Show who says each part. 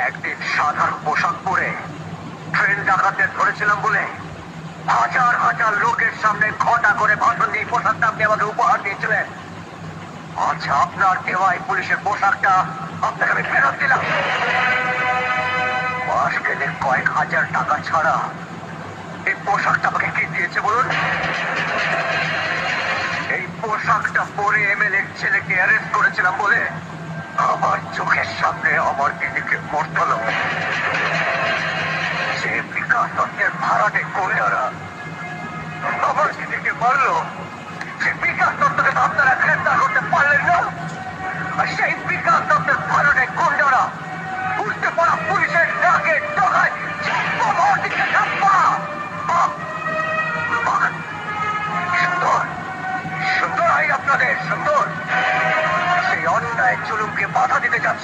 Speaker 1: একদিন সাধারণ পোশাক পরে ট্রেন ডাকাতদের ধরেছিলাম বলে হাজার হাজার লোকের সামনে ঘটা করে ভাষণ দিয়ে পোশাকটা আপনি আমাকে উপহার দিয়েছিলেন। আচ্ছা, আপনার দেওয়া এই পুলিশের পোশাকটা আপনাকে আমি ফেরত দিলাম। মাস গেলে কয়েক হাজার টাকা ছাড়া এই পোশাকটা আমাকে কে দিয়েছে বলুন? এই পোশাকটা পরে এমএলএর ছেলেকে অ্যারেস্ট করেছিলাম বলে আমার চোখের সামনে আমার দিদিকে মরতে হলো। সে বিকাশ দত্তের ভাড়াটে কন্যারা আমার দিদিকে মারলো। সে বিকাশ দত্তকে আপনারা গ্রেফতার করতে পারলেন না। আর সেই বিকাশ দত্তের ভাড়াটে